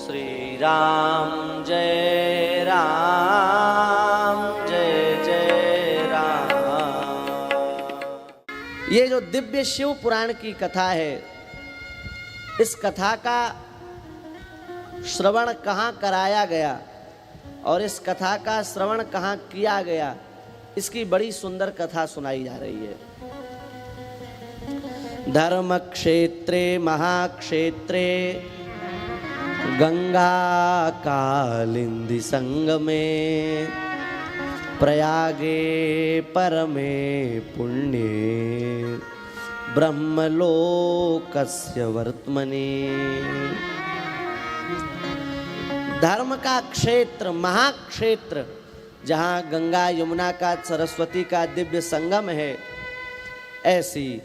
श्री राम जय जय राम। ये जो दिव्य शिव पुराण की कथा है, इस कथा का श्रवण कहाँ कराया गया और इस कथा का श्रवण कहाँ किया गया, इसकी बड़ी सुंदर कथा सुनाई जा रही है। धर्म क्षेत्रे महाक्षेत्रे गंगा कालिंदी संगमे प्रयागे परमे पुण्ये ब्रह्मलोकस्य वर्त्मने। धर्म का क्षेत्र, महाक्षेत्र, जहाँ गंगा यमुना का सरस्वती का दिव्य संगम है, ऐसी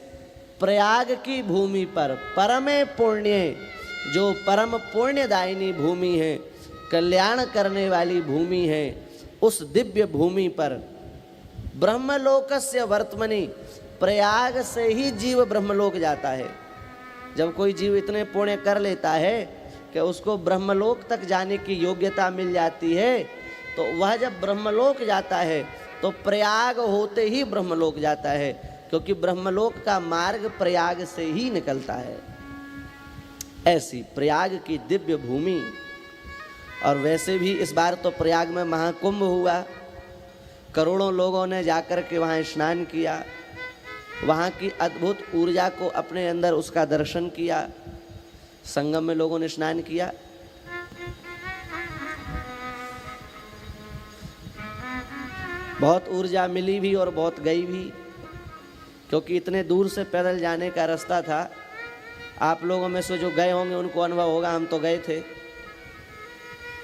प्रयाग की भूमि पर परमे पुण्य, जो परम पुण्यदायिनी भूमि है, कल्याण करने वाली भूमि है, उस दिव्य भूमि पर ब्रह्मलोकस्य वर्त्मनि, प्रयाग से ही जीव ब्रह्मलोक जाता है। जब कोई जीव इतने पुण्य कर लेता है कि उसको ब्रह्मलोक तक जाने की योग्यता मिल जाती है, तो वह जब ब्रह्मलोक जाता है तो प्रयाग होते ही ब्रह्मलोक जाता है, क्योंकि ब्रह्मलोक का मार्ग प्रयाग से ही निकलता है। ऐसी प्रयाग की दिव्य भूमि। और वैसे भी इस बार तो प्रयाग में महाकुंभ हुआ, करोड़ों लोगों ने जाकर के वहाँ स्नान किया, वहाँ की अद्भुत ऊर्जा को अपने अंदर उसका दर्शन किया। संगम में लोगों ने स्नान किया, बहुत ऊर्जा मिली भी और बहुत गई भी, क्योंकि इतने दूर से पैदल जाने का रास्ता था। आप लोगों में से जो गए होंगे उनको अनुभव होगा, हम तो गए थे।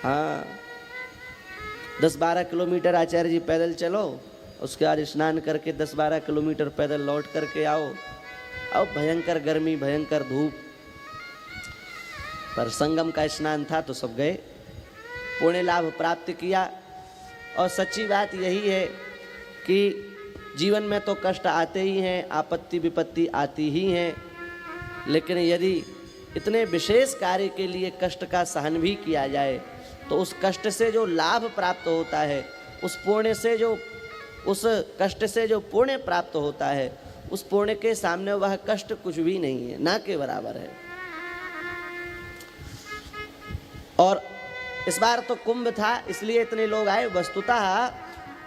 हाँ, 10-12 किलोमीटर आचार्य जी पैदल चलो, उसके बाद स्नान करके 10-12 किलोमीटर पैदल लौट करके आओ। अब भयंकर गर्मी, भयंकर धूप, पर संगम का स्नान था तो सब गए, पुण्य लाभ प्राप्त किया। और सच्ची बात यही है कि जीवन में तो कष्ट आते ही हैं, आपत्ति विपत्ति आती ही हैं, लेकिन यदि इतने विशेष कार्य के लिए कष्ट का सहन भी किया जाए तो उस कष्ट से जो लाभ प्राप्त होता है, उस पुण्य से जो, उस कष्ट से जो पुण्य प्राप्त होता है, उस पुण्य के सामने वह कष्ट कुछ भी नहीं है, ना के बराबर है। और इस बार तो कुंभ था इसलिए इतने लोग आए। वस्तुतः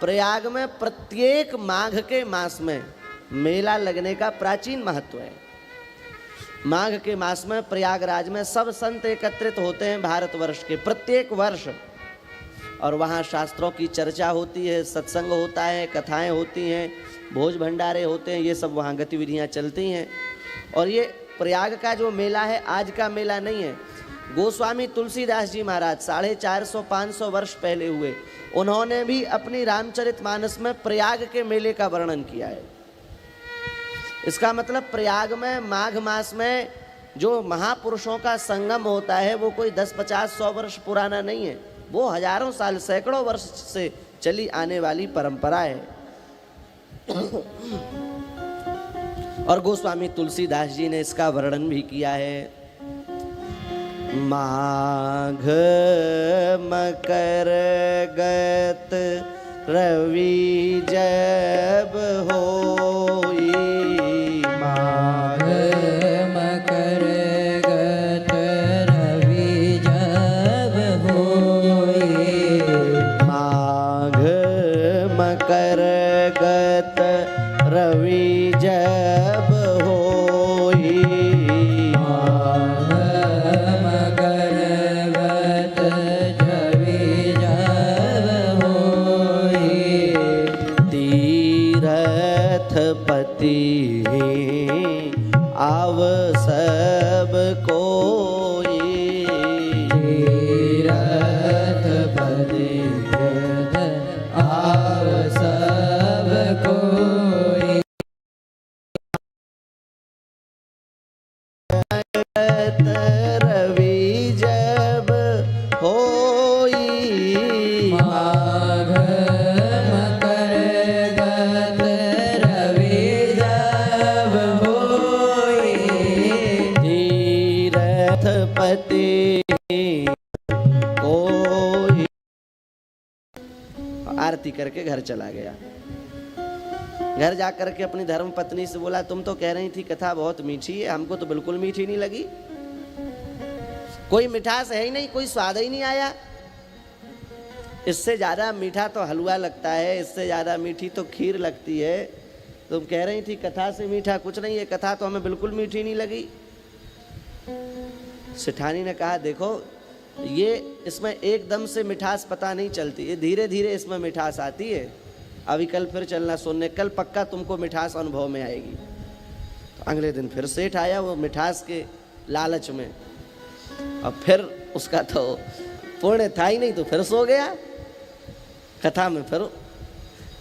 प्रयाग में प्रत्येक माघ के मास में मेला लगने का प्राचीन महत्व है। माघ के मास में प्रयागराज में सब संत एकत्रित होते हैं भारतवर्ष के, प्रत्येक वर्ष, और वहाँ शास्त्रों की चर्चा होती है, सत्संग होता है, कथाएं होती हैं, भोज भंडारे होते हैं, ये सब वहाँ गतिविधियाँ चलती हैं। और ये प्रयाग का जो मेला है आज का मेला नहीं है। गोस्वामी तुलसीदास जी महाराज 450-500 वर्ष पहले हुए, उन्होंने भी अपनी रामचरितमानस में प्रयाग के मेले का वर्णन किया है। इसका मतलब प्रयाग में माघ मास में जो महापुरुषों का संगम होता है वो कोई 10-50-100 वर्ष पुराना नहीं है, वो हजारों साल, सैकड़ों वर्ष से चली आने वाली परंपरा है। और गोस्वामी तुलसीदास जी ने इसका वर्णन भी किया है। माघ मकर गत रवि जब होई, माघ मकर गत रवि जब होई, माघ मकर गत रवि जब होई, आरती करके घर चला गया। घर जा करके अपनी धर्म पत्नी से बोला, तुम तो कह रही थी कथा बहुत मीठी है, हमको तो बिल्कुल मीठी नहीं लगी, कोई मिठास है ही नहीं, कोई स्वाद ही नहीं आया। इससे ज़्यादा मीठा तो हलवा लगता है, इससे ज़्यादा मीठी तो खीर लगती है। तुम कह रही थी कथा से मीठा कुछ नहीं है, कथा तो हमें बिल्कुल मीठी नहीं लगी। सेठानी ने कहा, देखो ये इसमें एकदम से मिठास पता नहीं चलती, ये धीरे धीरे इसमें मिठास आती है। अभी कल फिर चलना सुनने, कल पक्का तुमको मिठास अनुभव में आएगी। तो अगले दिन फिर सेठ आया वो मिठास के लालच में, अब फिर उसका तो पुण्य था ही नहीं, तो फिर सो गया कथा में, फिर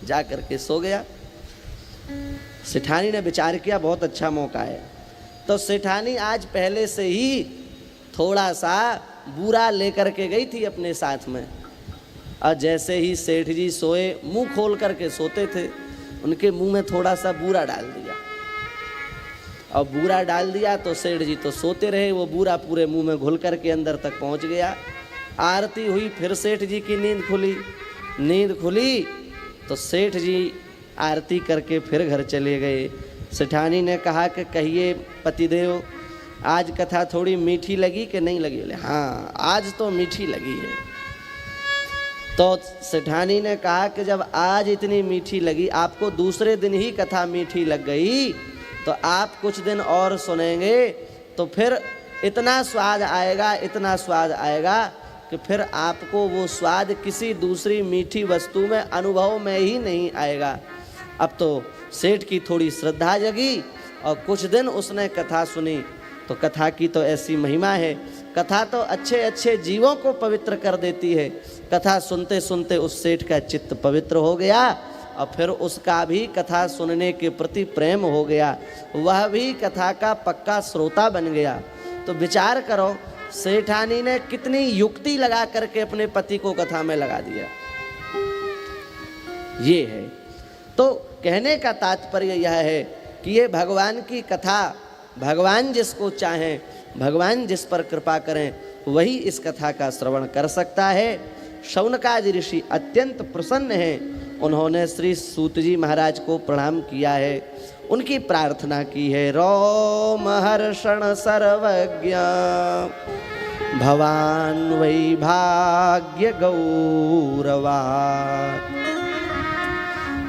जा करके सो गया। सेठानी ने विचार किया बहुत अच्छा मौका है, तो सेठानी आज पहले से ही थोड़ा सा बूरा लेकर के गई थी अपने साथ में। और जैसे ही सेठ जी सोए, मुंह खोल करके सोते थे, उनके मुंह में थोड़ा सा बूरा डाल दिया। और बूरा डाल दिया तो सेठ जी तो सोते रहे, वो बूरा पूरे मुंह में घुल करके अंदर तक पहुंच गया। आरती हुई, फिर सेठ जी की नींद खुली। नींद खुली तो सेठ जी आरती करके फिर घर चले गए। सेठानी ने कहा कि कहिए पतिदेव, आज कथा थोड़ी मीठी लगी कि नहीं लगी? बोले हाँ, आज तो मीठी लगी है। तो सेठानी ने कहा कि जब आज इतनी मीठी लगी, आपको दूसरे दिन ही कथा मीठी लग गई, तो आप कुछ दिन और सुनेंगे तो फिर इतना स्वाद आएगा, इतना स्वाद आएगा कि फिर आपको वो स्वाद किसी दूसरी मीठी वस्तु में अनुभव में ही नहीं आएगा। अब तो सेठ की थोड़ी श्रद्धा जगी और कुछ दिन उसने कथा सुनी। तो कथा की तो ऐसी महिमा है, कथा तो अच्छे अच्छे जीवों को पवित्र कर देती है। कथा सुनते सुनते उस सेठ का चित्त पवित्र हो गया और फिर उसका भी कथा सुनने के प्रति प्रेम हो गया, वह भी कथा का पक्का श्रोता बन गया। तो विचार करो, सेठानी ने कितनी युक्ति लगा करके अपने पति को कथा में लगा दिया। ये है। तो कहने का तात्पर्य यह है कि ये भगवान की कथा, भगवान जिसको चाहें, भगवान जिस पर कृपा करें, वही इस कथा का श्रवण कर सकता है। शौनकादि ऋषि अत्यंत प्रसन्न हैं, उन्होंने श्री सूत जी महाराज को प्रणाम किया है, उनकी प्रार्थना की है। रोम हर्षण सर्वज्ञ भवान वैभाग्य गौरवा।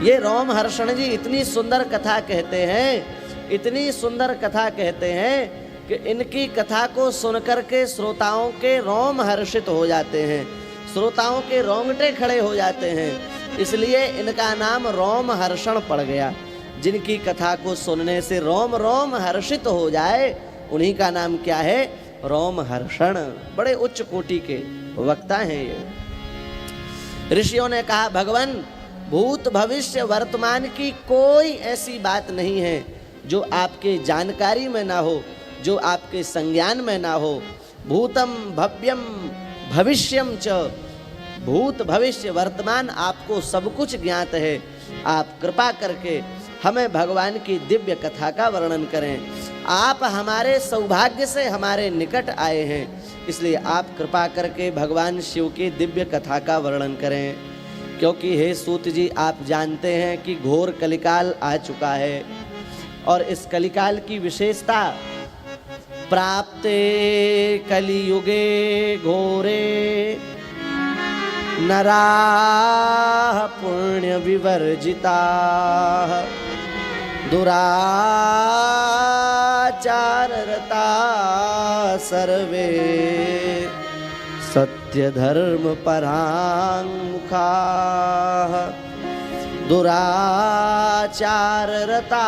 ये रोम हर्षण जी इतनी सुंदर कथा कहते हैं, इतनी सुंदर कथा कहते हैं कि इनकी कथा को सुनकर के श्रोताओं के रोम हर्षित हो जाते हैं, श्रोताओं के रोंगटे खड़े हो जाते हैं। इसलिए इनका नाम रोम हर्षण पड़ गया। जिनकी कथा को सुनने से रोम रोम हर्षित हो जाए, उन्हीं का नाम क्या है? रोम हर्षण। बड़े उच्च कोटि के वक्ता हैं ये। ऋषियों ने कहा, भगवान भूत भविष्य वर्तमान की कोई ऐसी बात नहीं है जो आपके जानकारी में ना हो, जो आपके संज्ञान में ना हो। भूतम भव्यम भविष्यम च, भूत भविष्य वर्तमान आपको सब कुछ ज्ञात है। आप कृपा करके हमें भगवान की दिव्य कथा का वर्णन करें। आप हमारे सौभाग्य से हमारे निकट आए हैं, इसलिए आप कृपा करके भगवान शिव की दिव्य कथा का वर्णन करें। क्योंकि हे सूत जी, आप जानते हैं कि घोर कलिकाल आ चुका है और इस कलिकाल की विशेषता, प्राप्ते कलियुगे घोरे नराः पुण्य विवर्जिता दुराचाररता सर्वे सत्य धर्म पराङ्मुखाः दुराचाररता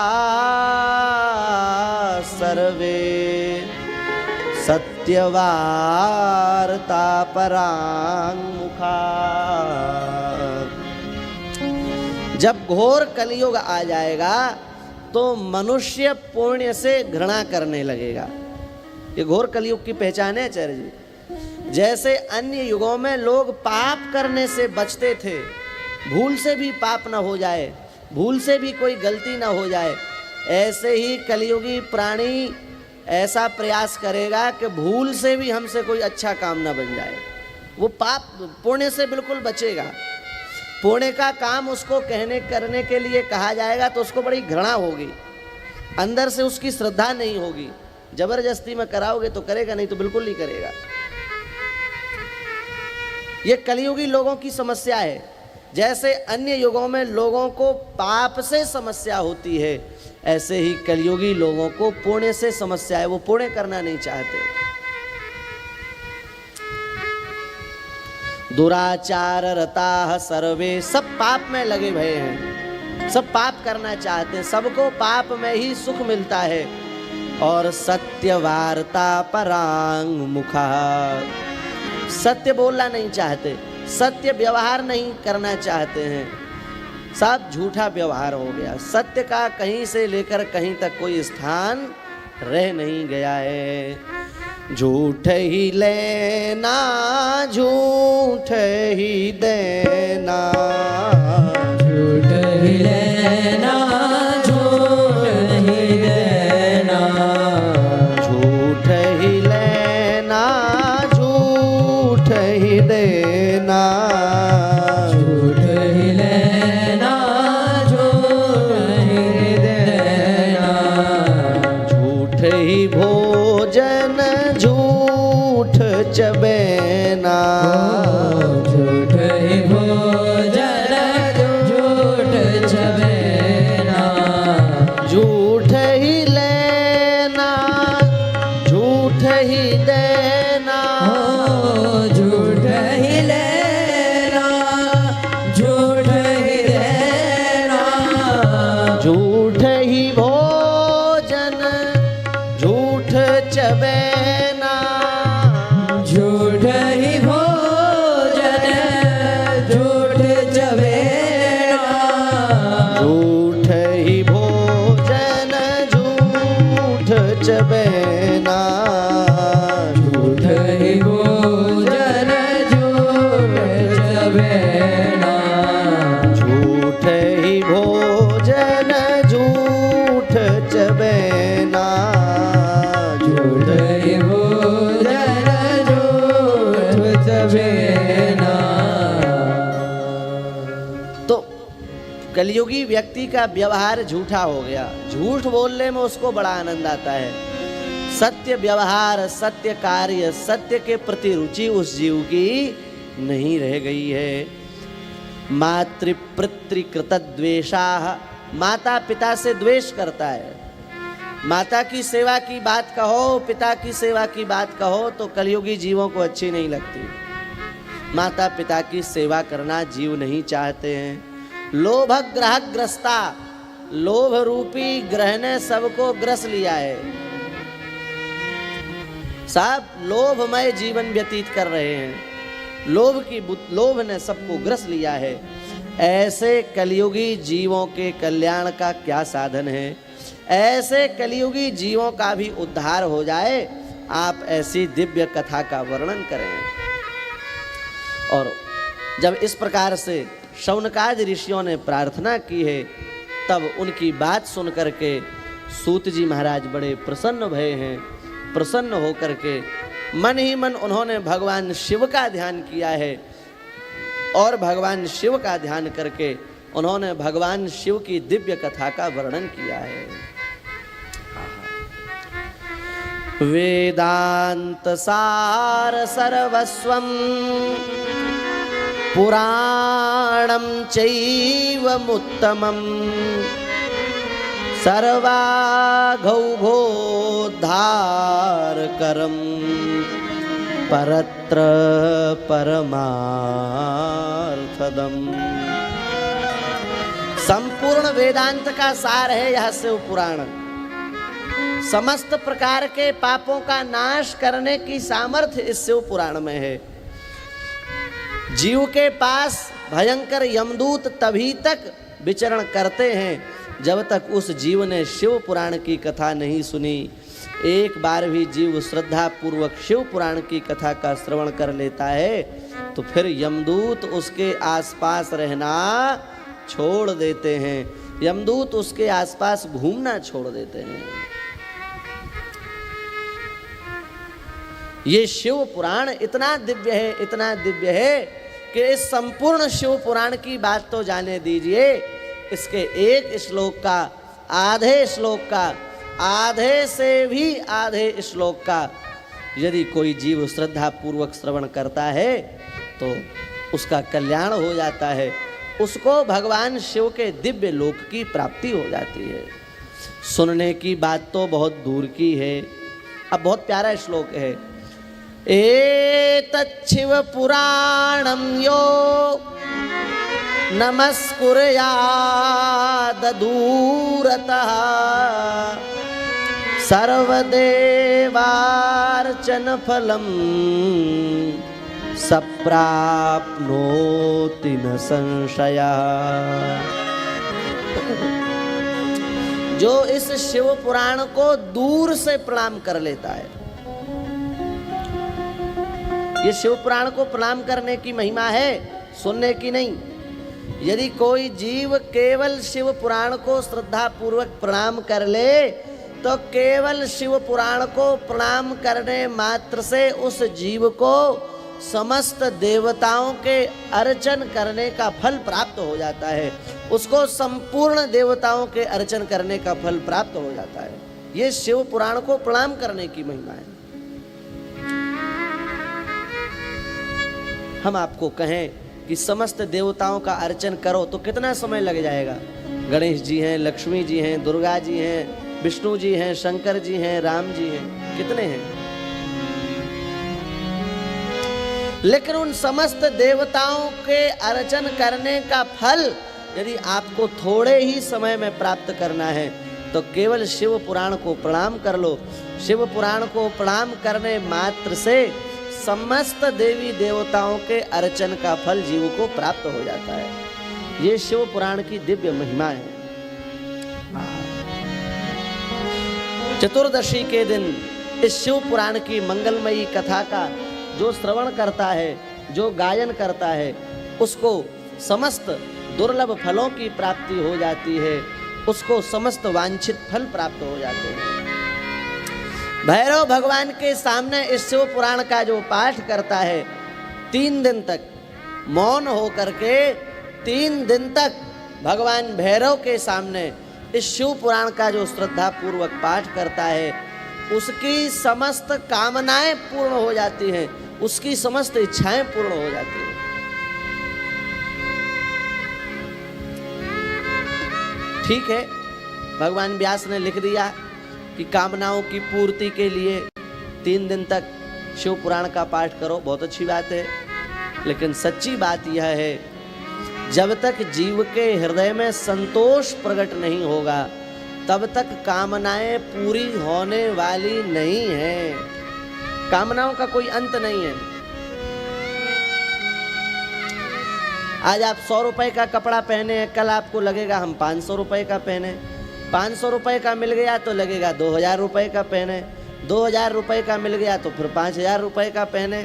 सर्वे सत्यवार्ता पराङ्मुखा। जब घोर कलियुग आ जाएगा तो मनुष्य पुण्य से घृणा करने लगेगा। ये घोर कलियुग की पहचान है आचार्य जी। जैसे अन्य युगों में लोग पाप करने से बचते थे, भूल से भी पाप ना हो जाए, भूल से भी कोई गलती ना हो जाए, ऐसे ही कलियुगी प्राणी ऐसा प्रयास करेगा कि भूल से भी हमसे कोई अच्छा काम ना बन जाए। वो पाप पुण्य से बिल्कुल बचेगा। पुण्य का काम उसको कहने करने के लिए कहा जाएगा तो उसको बड़ी घृणा होगी, अंदर से उसकी श्रद्धा नहीं होगी। जबरदस्ती में कराओगे तो करेगा, नहीं तो बिल्कुल नहीं करेगा। ये कलियुगी लोगों की समस्या है। जैसे अन्य युगों में लोगों को पाप से समस्या होती है, ऐसे ही कलियुगी लोगों को पुण्य से समस्या है। वो पुण्य करना नहीं चाहते। दुराचार रता सर्वे, सब पाप में लगे भये हैं, सब पाप करना चाहते हैं, सबको पाप में ही सुख मिलता है। और सत्य वार्ता परांग मुखा, सत्य बोलना नहीं चाहते, सत्य व्यवहार नहीं करना चाहते हैं, सब झूठा व्यवहार हो गया। सत्य का कहीं से लेकर कहीं तक कोई स्थान रह नहीं गया है। झूठ ही लेना झूठ ही देना, झूठ ही लेना झूठ ही देना, झूठ ही लेना झूठ ही देना, झूठ ही लेना झूठ ही देना, झूठ ही भोजन झूठ चबेना, झूठ ही भोजन झूठ चबेना, झूठ ही लेना झूठ ही देना, झूठ ही लेना झूठ ही देना, झूठ ही भोजन झूठ चबेना, झूठ ही भोजन झूठ चबेना, झूठ ही भोजन झूठ चबेना, झूठ ही भोजन झूठ चबेना, झूठ ही भोजन झूठ चबेना, झूठ ही भोजन झूठ चबेना। तो कलियुगी व्यक्ति का व्यवहार झूठा हो गया। झूठ बोलने में उसको बड़ा आनंद आता है। सत्य व्यवहार, सत्य कार्य, सत्य के प्रति रुचि उस जीव की नहीं रह गई है। मातृपितृकृत द्वेषाः, माता पिता से द्वेष करता है। माता की सेवा की बात कहो, पिता की सेवा की बात कहो तो कलियुगी जीवों को अच्छी नहीं लगती। माता पिता की सेवा करना जीव नहीं चाहते हैं। लोभ ग्रह ग्रस्ता, लोभ रूपी ग्रह ने सबको ग्रस लिया है। सब लोभमय जीवन व्यतीत कर रहे हैं। लोभ ने सबको ग्रस लिया है। ऐसे कलियुगी जीवों के कल्याण का क्या साधन है? ऐसे कलियुगी जीवों का भी उद्धार हो जाए, आप ऐसी दिव्य कथा का वर्णन करें। और जब इस प्रकार से शौनकादि ऋषियों ने प्रार्थना की है, तब उनकी बात सुन करके सूत जी महाराज बड़े प्रसन्न भये हैं। प्रसन्न होकर के मन ही मन उन्होंने भगवान शिव का ध्यान किया है और भगवान शिव का ध्यान करके उन्होंने भगवान शिव की दिव्य कथा का वर्णन किया है। वेदांत सार सर्वस्वम पुराणं चैवमुत्तमं सर्वाघौघोद्धारकरं परत्र परमार्थदम्। संपूर्ण वेदांत का सार है यह शिव पुराण। समस्त प्रकार के पापों का नाश करने की सामर्थ्य इस शिव पुराण में है। जीव के पास भयंकर यमदूत तभी तक विचरण करते हैं जब तक उस जीव ने शिव पुराण की कथा नहीं सुनी। एक बार भी जीव श्रद्धा पूर्वक शिव पुराण की कथा का श्रवण कर लेता है तो फिर यमदूत उसके आसपास रहना छोड़ देते हैं। यमदूत उसके आसपास घूमना छोड़ देते हैं। ये शिव पुराण इतना दिव्य है, इतना दिव्य है कि इस संपूर्ण शिव पुराण की बात तो जाने दीजिए, इसके एक श्लोक का, आधे श्लोक का, आधे से भी आधे श्लोक का यदि कोई जीव श्रद्धा पूर्वक श्रवण करता है तो उसका कल्याण हो जाता है, उसको भगवान शिव के दिव्य लोक की प्राप्ति हो जाती है। सुनने की बात तो बहुत दूर की है। अब बहुत प्यारा श्लोक है, एतच्छिव पुराणं यो नमस्कुर्यादूरतः सर्वदेवार्चन फलम सप्राप्नोति न संशया। जो इस शिव पुराण को दूर से प्रणाम कर लेता है, ये शिव पुराण को प्रणाम करने की महिमा है, सुनने की नहीं। यदि कोई जीव केवल शिव पुराण को श्रद्धा पूर्वक प्रणाम कर ले तो केवल शिव पुराण को प्रणाम करने मात्र से उस जीव को समस्त देवताओं के अर्चन करने का फल प्राप्त हो जाता है, उसको संपूर्ण देवताओं के अर्चन करने का फल प्राप्त हो जाता है। ये शिव पुराण को प्रणाम करने की महिमा है। हम आपको कहें कि समस्त देवताओं का अर्चन करो तो कितना समय लग जाएगा? गणेश जी हैं, लक्ष्मी जी हैं, दुर्गा जी हैं, विष्णु जी हैं, शंकर जी हैं, राम जी हैं, कितने हैं? लेकिन उन समस्त देवताओं के अर्चन करने का फल यदि आपको थोड़े ही समय में प्राप्त करना है तो केवल शिव पुराण को प्रणाम कर लो। शिव पुराण को प्रणाम करने मात्र से समस्त देवी देवताओं के अर्चन का फल जीव को प्राप्त हो जाता है। ये शिव पुराण की दिव्य महिमा है। चतुर्दशी के दिन इस शिव पुराण की मंगलमयी कथा का जो श्रवण करता है, जो गायन करता है, उसको समस्त दुर्लभ फलों की प्राप्ति हो जाती है, उसको समस्त वांछित फल प्राप्त हो जाते हैं। भैरव भगवान के सामने इस शिव पुराण का जो पाठ करता है, 3 दिन तक मौन होकर के 3 दिन तक भगवान भैरव के सामने इस शिव पुराण का जो श्रद्धा पूर्वक पाठ करता है, उसकी समस्त कामनाएं पूर्ण हो जाती हैं, उसकी समस्त इच्छाएं पूर्ण हो जाती हैं। ठीक है, भगवान व्यास ने लिख दिया कि कामनाओं की पूर्ति के लिए 3 दिन तक शिव पुराण का पाठ करो, बहुत अच्छी बात है। लेकिन सच्ची बात यह है, जब तक जीव के हृदय में संतोष प्रकट नहीं होगा तब तक कामनाएं पूरी होने वाली नहीं है। कामनाओं का कोई अंत नहीं है। आज आप 100 रुपए का कपड़ा पहने हैं, कल आपको लगेगा हम 500 रुपए का पहने। 500 रुपए का मिल गया तो लगेगा 2000 रुपए का पहने। 2000 रुपए का मिल गया तो फिर 5000 रुपए का पहने।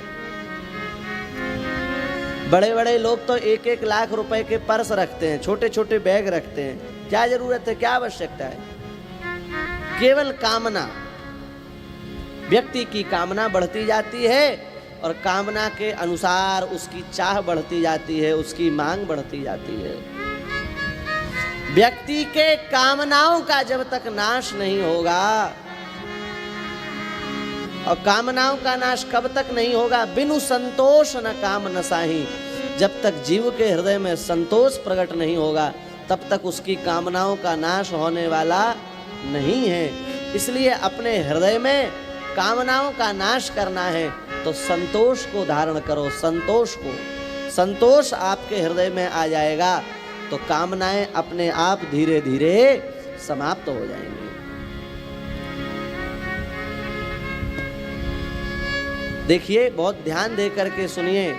बड़े बड़े लोग तो 1-1 लाख रुपए के पर्स रखते हैं, छोटे छोटे बैग रखते हैं। क्या जरूरत है, क्या आवश्यकता है? केवल कामना, व्यक्ति की कामना बढ़ती जाती है और कामना के अनुसार उसकी चाह बढ़ती जाती है, उसकी मांग बढ़ती जाती है। व्यक्ति के कामनाओं का जब तक नाश नहीं होगा, और कामनाओं का नाश कब तक नहीं होगा? बिनु संतोष न काम न साही। जब तक जीव के हृदय में संतोष प्रकट नहीं होगा तब तक उसकी कामनाओं का नाश होने वाला नहीं है। इसलिए अपने हृदय में कामनाओं का नाश करना है तो संतोष को धारण करो। संतोष आपके हृदय में आ जाएगा तो कामनाएं अपने आप धीरे धीरे समाप्त हो जाएंगी। देखिए, बहुत ध्यान दे करके सुनिए।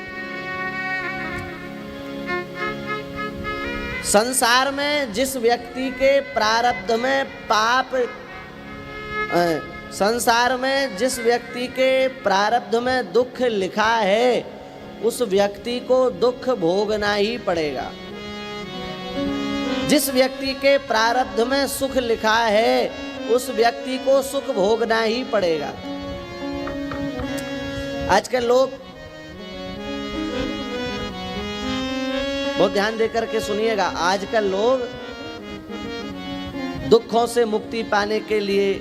संसार में जिस व्यक्ति के प्रारब्ध में पाप, संसार में जिस व्यक्ति के प्रारब्ध में दुख लिखा है उस व्यक्ति को दुख भोगना ही पड़ेगा। जिस व्यक्ति के प्रारब्ध में सुख लिखा है उस व्यक्ति को सुख भोगना ही पड़ेगा। आजकल लोग बहुत ध्यान देकर के सुनिएगा। आजकल लोग दुखों से मुक्ति पाने के लिए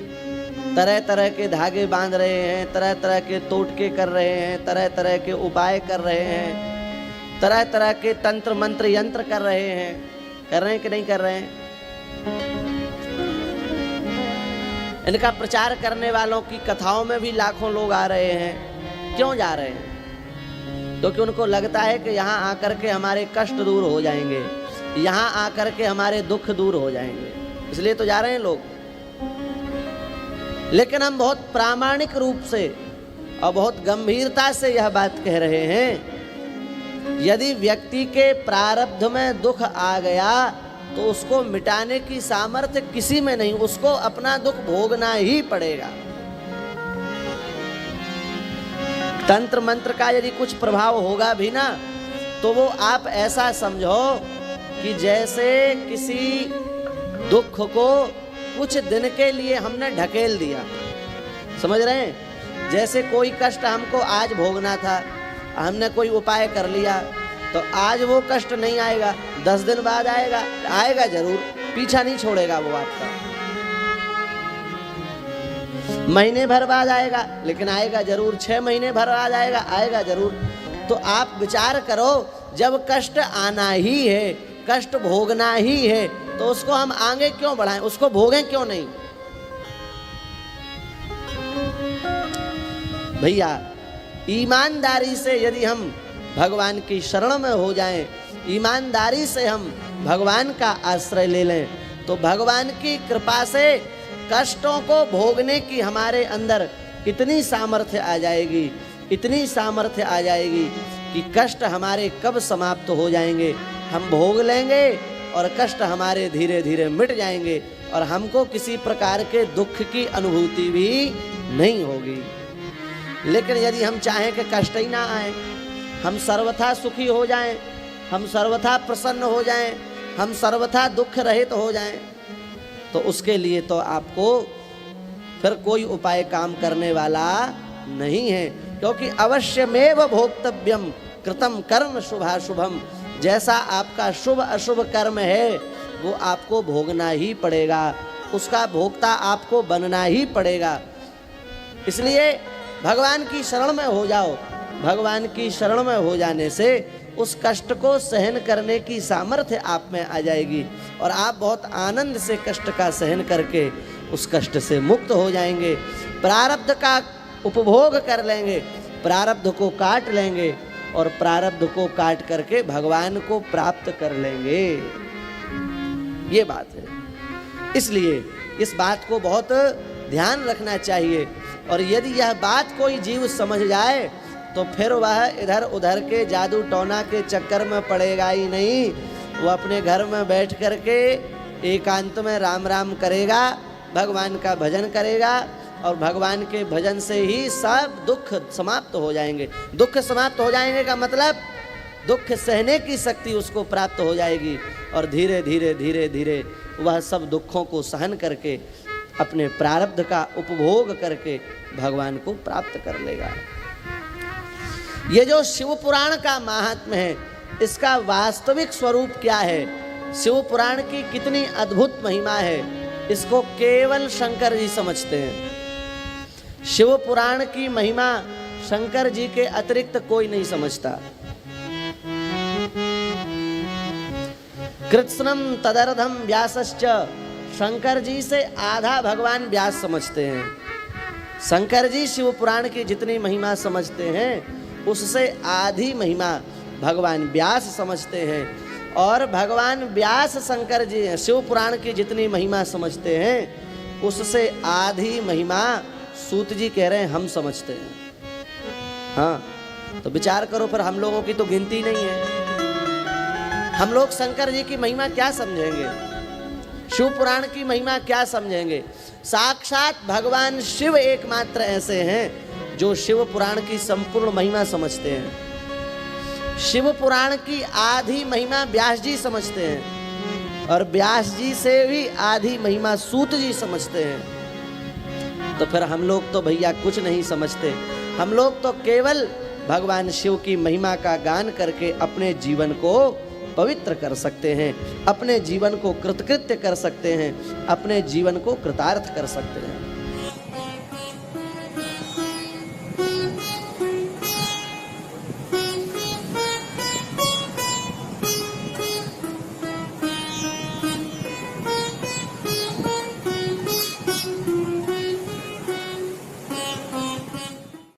तरह तरह के धागे बांध रहे हैं, तरह तरह के टोटके कर रहे हैं, तरह तरह के उपाय कर रहे हैं, तरह तरह के तंत्र मंत्र यंत्र कर रहे हैं कि नहीं कर रहे हैं? इनका प्रचार करने वालों की कथाओं में भी लाखों लोग आ रहे हैं। क्यों जा रहे हैं? क्योंकि उनको लगता है कि यहाँ आकर के हमारे कष्ट दूर हो जाएंगे, यहाँ आकर के हमारे दुख दूर हो जाएंगे, इसलिए तो जा रहे हैं लोग। लेकिन हम बहुत प्रामाणिक रूप से और बहुत गंभीरता से यह बात कह रहे हैं, यदि व्यक्ति के प्रारब्ध में दुख आ गया तो उसको मिटाने की सामर्थ्य किसी में नहीं, उसको अपना दुख भोगना ही पड़ेगा। तंत्र मंत्र का यदि कुछ प्रभाव होगा भी ना, तो वो आप ऐसा समझो कि जैसे किसी दुख को कुछ दिन के लिए हमने ढकेल दिया। समझ रहे हैं? जैसे कोई कष्ट हमको आज भोगना था, हमने कोई उपाय कर लिया, तो आज वो कष्ट नहीं आएगा, 10 दिन बाद आएगा, आएगा जरूर, पीछा नहीं छोड़ेगा वो आपका। महीने भर बाद आएगा, लेकिन आएगा जरूर। 6 महीने भर बाद आएगा, आएगा जरूर। तो आप विचार करो, जब कष्ट आना ही है, कष्ट भोगना ही है, तो उसको हम आगे क्यों बढ़ाएं, उसको भोगें क्यों नहीं? भैया, ईमानदारी से यदि हम भगवान की शरण में हो जाएं, ईमानदारी से हम भगवान का आश्रय ले लें, तो भगवान की कृपा से कष्टों को भोगने की हमारे अंदर इतनी सामर्थ्य आ जाएगी, इतनी सामर्थ्य आ जाएगी कि कष्ट हमारे कब समाप्त हो जाएंगे हम भोग लेंगे, और कष्ट हमारे धीरे धीरे मिट जाएंगे, और हमको किसी प्रकार के दुख की अनुभूति भी नहीं होगी। लेकिन यदि हम चाहें कि कष्ट ही ना आए, हम सर्वथा सुखी हो जाएं, हम सर्वथा प्रसन्न हो जाएं, हम सर्वथा दुख रहित हो जाएं, तो उसके लिए तो आपको फिर कोई उपाय काम करने वाला नहीं है। क्योंकि अवश्यमेव भोक्तव्यम कृतम कर्म शुभाशुभम, जैसा आपका शुभ अशुभ कर्म है वो आपको भोगना ही पड़ेगा, उसका भोक्ता आपको बनना ही पड़ेगा। इसलिए भगवान की शरण में हो जाओ। भगवान की शरण में हो जाने से उस कष्ट को सहन करने की सामर्थ्य आप में आ जाएगी, और आप बहुत आनंद से कष्ट का सहन करके उस कष्ट से मुक्त हो जाएंगे। प्रारब्ध का उपभोग कर लेंगे, प्रारब्ध को काट लेंगे, और प्रारब्ध को काट करके भगवान को प्राप्त कर लेंगे। ये बात है। इसलिए इस बात को बहुत ध्यान रखना चाहिए, और यदि यह बात कोई जीव समझ जाए तो फिर वह इधर उधर के जादू टोना के चक्कर में पड़ेगा ही नहीं। वो अपने घर में बैठ करके एकांत में राम राम करेगा, भगवान का भजन करेगा, और भगवान के भजन से ही सब दुख समाप्त हो जाएंगे। दुख समाप्त हो जाएंगे का मतलब दुख सहने की शक्ति उसको प्राप्त हो जाएगी, और धीरे धीरे धीरे धीरे वह सब दुखों को सहन करके अपने प्रारब्ध का उपभोग करके भगवान को प्राप्त कर लेगा। ये जो शिव पुराण का महात्म्य है, इसका वास्तविक स्वरूप क्या है, शिव पुराण की कितनी अद्भुत महिमा है, इसको केवल शंकर जी समझते हैं। शिव पुराण की महिमा शंकर जी के अतिरिक्त कोई नहीं समझता। कृत्स्नम तदर्धम व्यासश्च, शंकर जी से आधा भगवान व्यास समझते हैं। शंकर जी शिव पुराण की जितनी महिमा समझते हैं उससे आधी महिमा भगवान व्यास समझते हैं, और भगवान व्यास शंकर जी शिव पुराण की जितनी महिमा समझते हैं उससे आधी महिमा सूत जी कह रहे हैं हम समझते हैं। हाँ, तो विचार करो, फिर हम लोगों की तो गिनती नहीं है। हम लोग शंकर जी की महिमा क्या समझेंगे, शिव पुराण की महिमा क्या समझेंगे? साक्षात भगवान शिव एकमात्र ऐसे हैं जो शिव पुराण की संपूर्ण महिमा समझते हैं। शिव पुराण की आधी महिमा व्यास जी समझते हैं, और व्यास जी से भी आधी महिमा सूत जी समझते हैं। तो फिर हम लोग तो भैया कुछ नहीं समझते, हम लोग तो केवल भगवान शिव की महिमा का गान करके अपने जीवन को पवित्र कर सकते हैं, अपने जीवन को कृतकृत्य कर सकते हैं, अपने जीवन को कृतार्थ कर सकते हैं।